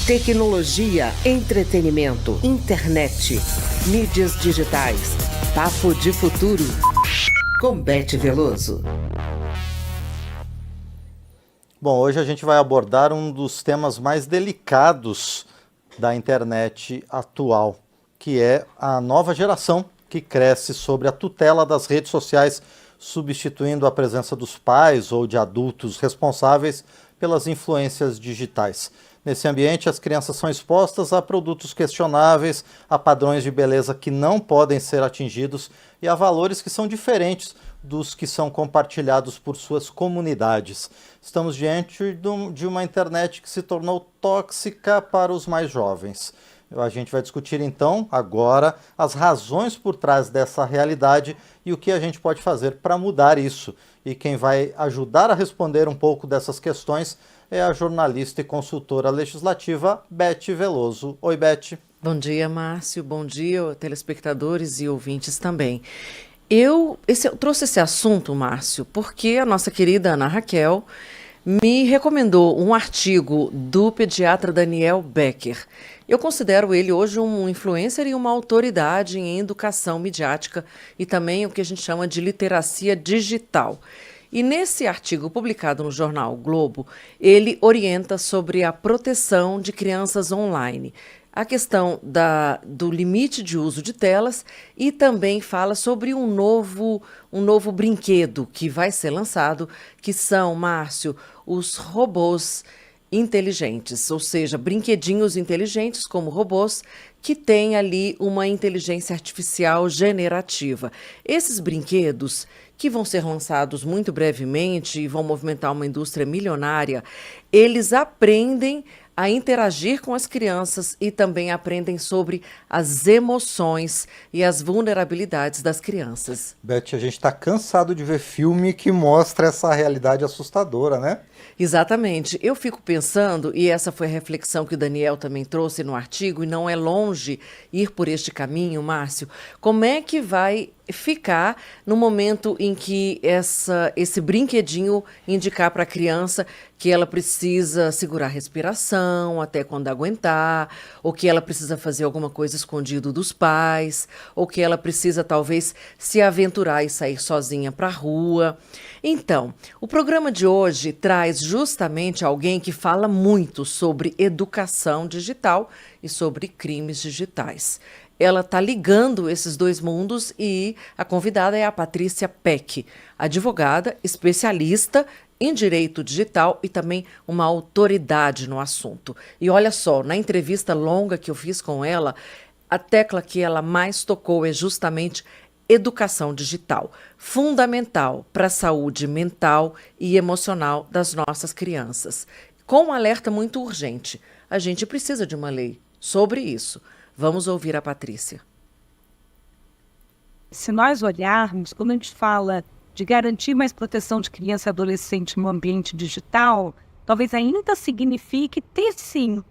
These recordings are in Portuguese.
Tecnologia, entretenimento, internet, mídias digitais. Papo de Futuro. Com Beth Veloso. Bom, hoje a gente vai abordar um dos temas mais delicados da internet atual, que é a nova geração que cresce sob a tutela das redes sociais, substituindo a presença dos pais ou de adultos responsáveis pelas influências digitais. Nesse ambiente, as crianças são expostas a produtos questionáveis, a padrões de beleza que não podem ser atingidos e a valores que são diferentes dos que são compartilhados por suas comunidades. Estamos diante de uma internet que se tornou tóxica para os mais jovens. A gente vai discutir então, agora, as razões por trás dessa realidade e o que a gente pode fazer para mudar isso. E quem vai ajudar a responder um pouco dessas questões é a jornalista e consultora legislativa Beth Veloso. Oi, Beth. Bom dia, Márcio. Bom dia, telespectadores e ouvintes também. Eu trouxe esse assunto, Márcio, porque a nossa querida Ana Raquel me recomendou um artigo do pediatra Daniel Becker. Eu considero ele hoje um influencer e uma autoridade em educação midiática e também o que a gente chama de literacia digital. E nesse artigo publicado no jornal Globo, ele orienta sobre a proteção de crianças online, a questão do limite de uso de telas e também fala sobre um novo brinquedo que vai ser lançado, que são, Márcio, os robôs inteligentes, ou seja, brinquedinhos inteligentes como robôs que têm ali uma inteligência artificial generativa. Esses brinquedos, que vão ser lançados muito brevemente e vão movimentar uma indústria milionária, eles aprendem a interagir com as crianças e também aprendem sobre as emoções e as vulnerabilidades das crianças. Beth, a gente está cansado de ver filme que mostra essa realidade assustadora, né? Exatamente. Eu fico pensando, e essa foi a reflexão que o Daniel também trouxe no artigo, e não é longe ir por este caminho, Márcio, como é que vai ficar no momento em que esse brinquedinho indicar para a criança que ela precisa segurar a respiração até quando aguentar, ou que ela precisa fazer alguma coisa escondido dos pais, ou que ela precisa talvez se aventurar e sair sozinha para a rua. Então, o programa de hoje traz justamente alguém que fala muito sobre educação digital e sobre crimes digitais. Ela está ligando esses dois mundos e a convidada é a Patrícia Peck, advogada, especialista em direito digital e também uma autoridade no assunto. E olha só, na entrevista longa que eu fiz com ela, a tecla que ela mais tocou é justamente educação digital, fundamental para a saúde mental e emocional das nossas crianças. Com um alerta muito urgente, a gente precisa de uma lei sobre isso. Vamos ouvir a Patrícia. Se nós olharmos, quando a gente fala de garantir mais proteção de criança e adolescente no ambiente digital, talvez ainda signifique ter, sim,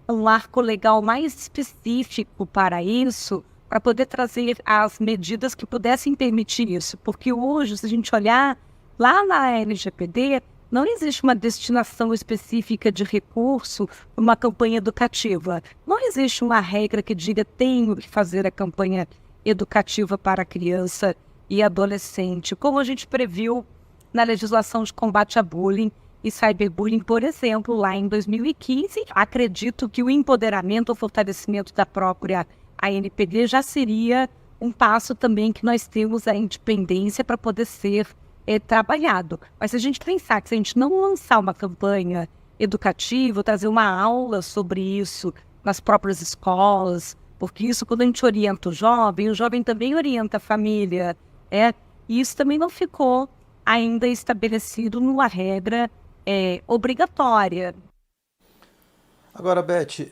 um arco legal mais específico para isso, para poder trazer as medidas que pudessem permitir isso. Porque hoje, se a gente olhar lá na LGPD, não existe uma destinação específica de recurso para uma campanha educativa. Não existe uma regra que diga tenho que fazer a campanha educativa para a criança e adolescente, como a gente previu na legislação de combate a bullying e cyberbullying, por exemplo, lá em 2015. Acredito que o empoderamento, o fortalecimento da própria ANPD já seria um passo também que nós temos a independência para poder ser trabalhado. Mas se a gente pensar que se a gente não lançar uma campanha educativa, trazer uma aula sobre isso nas próprias escolas, porque isso quando a gente orienta o jovem também orienta a família, e isso também não ficou ainda estabelecido numa regra obrigatória. Agora, Beth,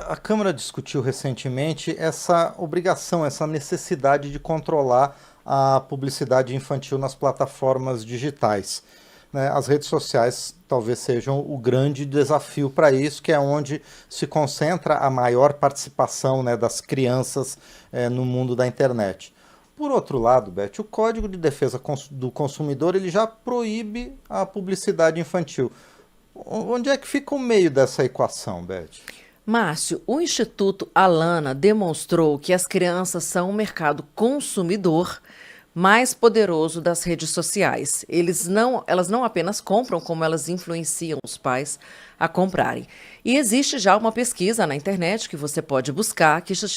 a Câmara discutiu recentemente essa obrigação, essa necessidade de controlar a publicidade infantil nas plataformas digitais. Né? As redes sociais talvez sejam o grande desafio para isso, que é onde se concentra a maior participação, né, das crianças no mundo da internet. Por outro lado, Beth, o Código de Defesa do Consumidor ele já proíbe a publicidade infantil. Onde é que fica o meio dessa equação, Beth? Márcio, o Instituto Alana demonstrou que as crianças são o mercado consumidor mais poderoso das redes sociais. Elas não apenas compram, como elas influenciam os pais a comprarem. E existe já uma pesquisa na internet que você pode buscar, que se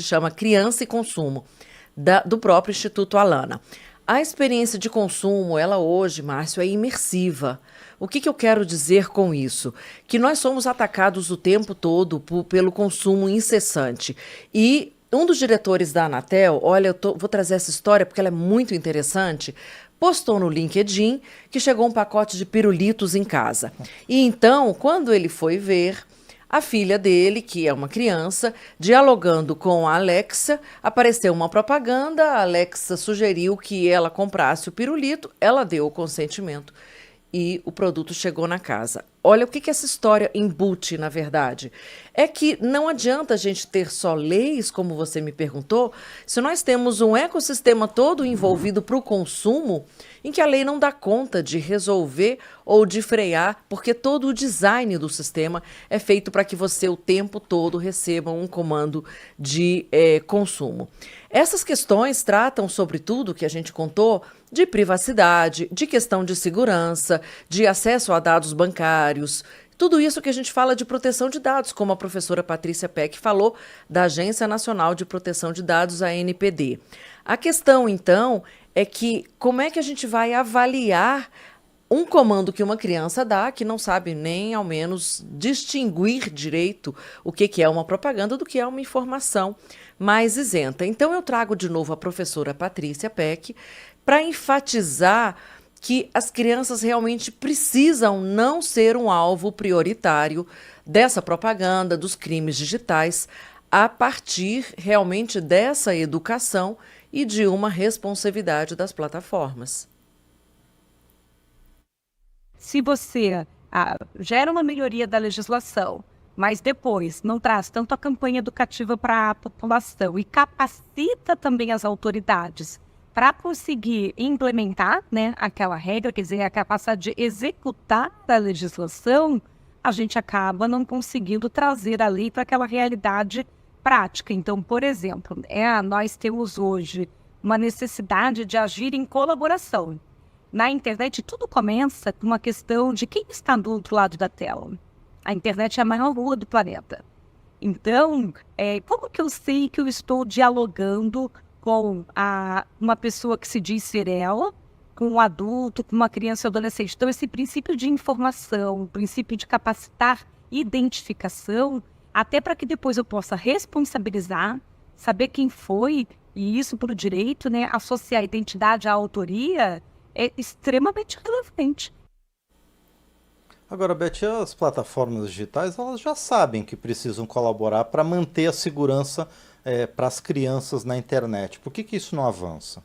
chama Criança e Consumo, do próprio Instituto Alana. A experiência de consumo, ela hoje, Márcio, é imersiva. O que eu quero dizer com isso? Que nós somos atacados o tempo todo pelo consumo incessante. E um dos diretores da Anatel, olha, vou trazer essa história porque ela é muito interessante, postou no LinkedIn que chegou um pacote de pirulitos em casa. E então, quando ele foi ver, a filha dele, que é uma criança, dialogando com a Alexa, apareceu uma propaganda, a Alexa sugeriu que ela comprasse o pirulito, ela deu o consentimento e o produto chegou na casa. Olha o que essa história embute, na verdade. É que não adianta a gente ter só leis, como você me perguntou, se nós temos um ecossistema todo envolvido para o consumo, em que a lei não dá conta de resolver ou de frear, porque todo o design do sistema é feito para que você o tempo todo receba um comando de consumo. Essas questões tratam, sobretudo, que a gente contou, de privacidade, de questão de segurança, de acesso a dados bancários, tudo isso que a gente fala de proteção de dados, como a professora Patrícia Peck falou, da Agência Nacional de Proteção de Dados, a ANPD. A questão, então, é que como é que a gente vai avaliar um comando que uma criança dá, que não sabe nem, ao menos, distinguir direito o que é uma propaganda do que é uma informação mais isenta. Então, eu trago de novo a professora Patrícia Peck para enfatizar que as crianças realmente precisam não ser um alvo prioritário dessa propaganda, dos crimes digitais, a partir realmente dessa educação e de uma responsabilidade das plataformas. Se você gera uma melhoria da legislação, mas depois não traz tanto a campanha educativa para a população e capacita também as autoridades para conseguir implementar, né, aquela regra, quer dizer, a capacidade de executar a legislação, a gente acaba não conseguindo trazer a lei para aquela realidade prática. Então, por exemplo, nós temos hoje uma necessidade de agir em colaboração. Na internet, tudo começa com uma questão de quem está do outro lado da tela. A internet é a maior rua do planeta. Então, como que eu sei que eu estou dialogando com uma pessoa que se diz ser ela, com um adulto, com uma criança ou adolescente? Então, esse princípio de informação, o princípio de capacitar identificação, até para que depois eu possa responsabilizar, saber quem foi, e isso por direito, né, associar a identidade à autoria, é extremamente relevante. Agora, Beth, as plataformas digitais, elas já sabem que precisam colaborar para manter a segurança para as crianças na internet. Por que isso não avança?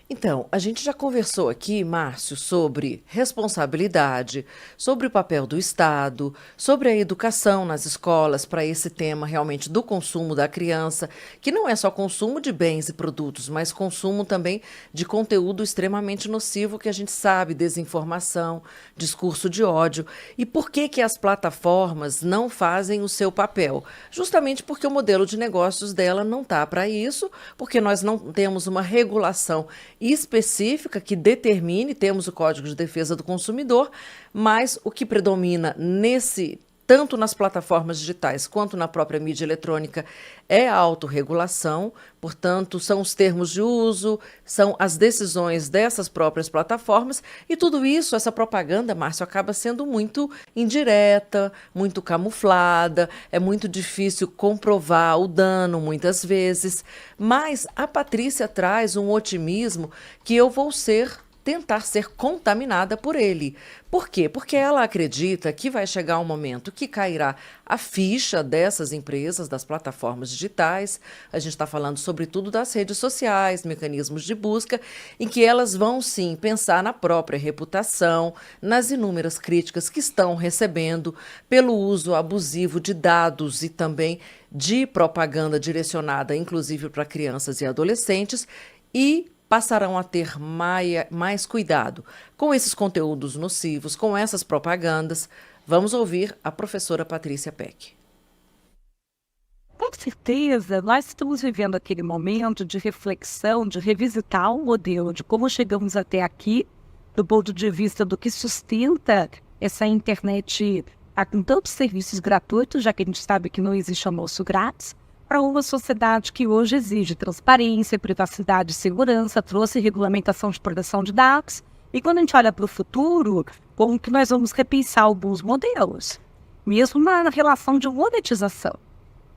Então, a gente já conversou aqui, Márcio, sobre responsabilidade, sobre o papel do Estado, sobre a educação nas escolas para esse tema realmente do consumo da criança, que não é só consumo de bens e produtos, mas consumo também de conteúdo extremamente nocivo que a gente sabe, desinformação, discurso de ódio. E por que as plataformas não fazem o seu papel? Justamente porque o modelo de negócios dela não está para isso, porque nós não temos uma regulação específica que determine, temos o Código de Defesa do Consumidor, mas o que predomina tanto nas plataformas digitais quanto na própria mídia eletrônica, é a autorregulação, portanto, são os termos de uso, são as decisões dessas próprias plataformas, e tudo isso, essa propaganda, Márcio, acaba sendo muito indireta, muito camuflada, é muito difícil comprovar o dano muitas vezes, mas a Patrícia traz um otimismo que eu vou tentar ser contaminada por ele. Por quê? Porque ela acredita que vai chegar um momento que cairá a ficha dessas empresas, das plataformas digitais, a gente está falando sobretudo das redes sociais, mecanismos de busca, em que elas vão sim pensar na própria reputação, nas inúmeras críticas que estão recebendo pelo uso abusivo de dados e também de propaganda direcionada, inclusive para crianças e adolescentes, e passarão a ter mais cuidado com esses conteúdos nocivos, com essas propagandas. Vamos ouvir a professora Patrícia Peck. com certeza, nós estamos vivendo aquele momento de reflexão, de revisitar o modelo, de como chegamos até aqui, do ponto de vista do que sustenta essa internet com tantos serviços gratuitos, já que a gente sabe que não existe almoço grátis, para uma sociedade que hoje exige transparência, privacidade e segurança, trouxe regulamentação de proteção de dados. E quando a gente olha para o futuro, como que nós vamos repensar alguns modelos, mesmo na relação de monetização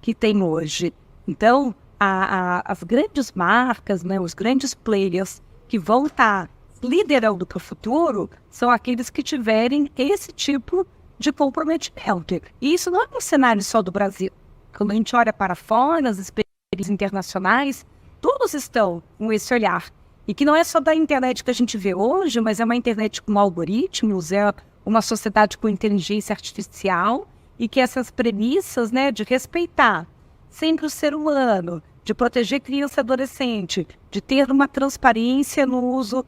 que tem hoje. Então, as grandes marcas, né, os grandes players que vão estar liderando para o futuro são aqueles que tiverem esse tipo de comprometimento. E isso não é um cenário só do Brasil. Quando a gente olha para fora, as experiências internacionais, todos estão com esse olhar. E que não é só da internet que a gente vê hoje, mas é uma internet com algoritmos, é uma sociedade com inteligência artificial, e que essas premissas, né, de respeitar sempre o ser humano, de proteger criança e adolescente, de ter uma transparência no uso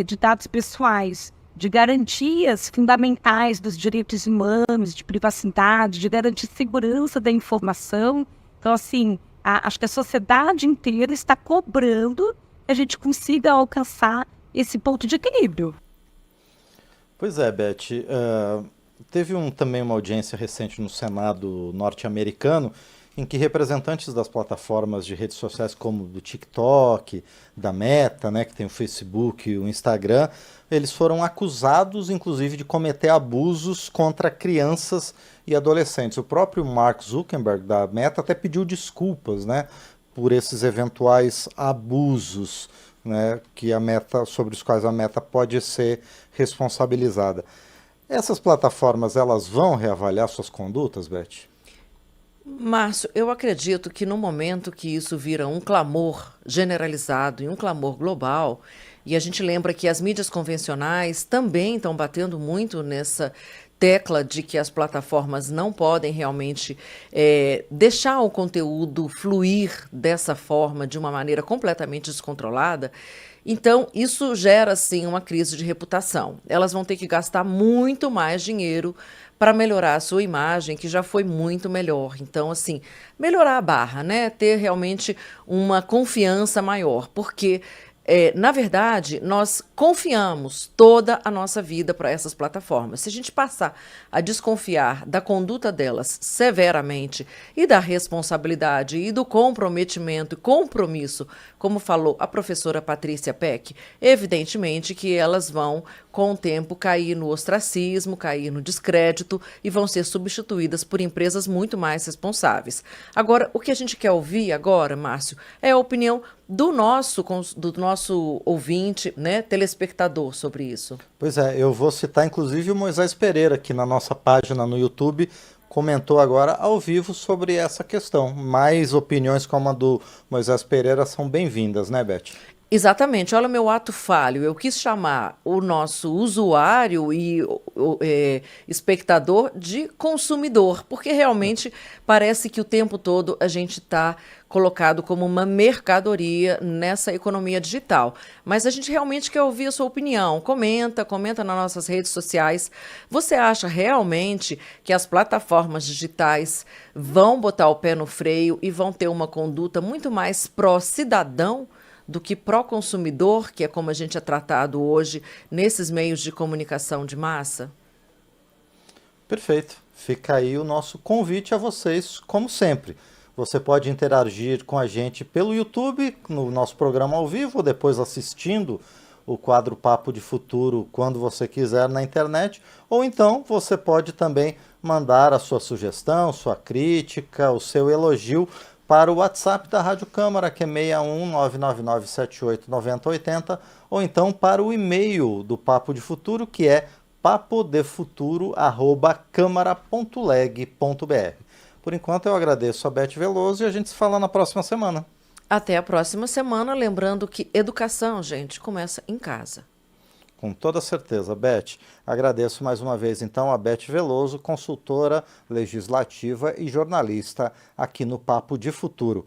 de dados pessoais, de garantias fundamentais dos direitos humanos, de privacidade, de garantir segurança da informação. Então, assim, acho que a sociedade inteira está cobrando que a gente consiga alcançar esse ponto de equilíbrio. Pois é, Beth. Teve também uma audiência recente no Senado norte-americano em que representantes das plataformas de redes sociais como do TikTok, da Meta, né, que tem o Facebook e o Instagram, eles foram acusados, inclusive, de cometer abusos contra crianças e adolescentes. O próprio Mark Zuckerberg, da Meta, até pediu desculpas, né, por esses eventuais abusos, né, sobre os quais a Meta pode ser responsabilizada. Essas plataformas, elas vão reavaliar suas condutas, Beth? Márcio, eu acredito que no momento que isso vira um clamor generalizado e um clamor global, e a gente lembra que as mídias convencionais também estão batendo muito nessa tecla de que as plataformas não podem realmente deixar o conteúdo fluir dessa forma, de uma maneira completamente descontrolada. Então, isso gera, sim, uma crise de reputação. Elas vão ter que gastar muito mais dinheiro para melhorar a sua imagem, que já foi muito melhor. Então, assim, melhorar a barra, né? Ter realmente uma confiança maior, porque na verdade, nós confiamos toda a nossa vida para essas plataformas. Se a gente passar a desconfiar da conduta delas severamente e da responsabilidade e do comprometimento e compromisso, como falou a professora Patrícia Peck, evidentemente que elas vão, com o tempo, cair no ostracismo, cair no descrédito e vão ser substituídas por empresas muito mais responsáveis. Agora, o que a gente quer ouvir agora, Márcio, é a opinião do nosso ouvinte, né, telespectador sobre isso. Pois é, eu vou citar inclusive o Moisés Pereira, que na nossa página no YouTube comentou agora ao vivo sobre essa questão. Mais opiniões como a do Moisés Pereira são bem-vindas, né, Beth? Exatamente, olha o meu ato falho. Eu quis chamar o nosso usuário e espectador de consumidor, porque realmente parece que o tempo todo a gente está colocado como uma mercadoria nessa economia digital. Mas a gente realmente quer ouvir a sua opinião. Comenta nas nossas redes sociais. Você acha realmente que as plataformas digitais vão botar o pé no freio e vão ter uma conduta muito mais pró-cidadão do que pró-consumidor, que é como a gente é tratado hoje nesses meios de comunicação de massa? Perfeito. Fica aí o nosso convite a vocês, como sempre. Você pode interagir com a gente pelo YouTube, no nosso programa ao vivo, ou depois assistindo o quadro Papo de Futuro quando você quiser na internet, ou então você pode também mandar a sua sugestão, sua crítica, o seu elogio para o WhatsApp da Rádio Câmara, que é 61999789080, ou então para o e-mail do Papo de Futuro, que é papodefuturo@câmara.leg.br. Por enquanto eu agradeço a Beth Veloso e a gente se fala na próxima semana. Até a próxima semana, lembrando que educação, gente, começa em casa. Com toda certeza, Beth. Agradeço mais uma vez, então, a Beth Veloso, consultora legislativa e jornalista aqui no Papo de Futuro.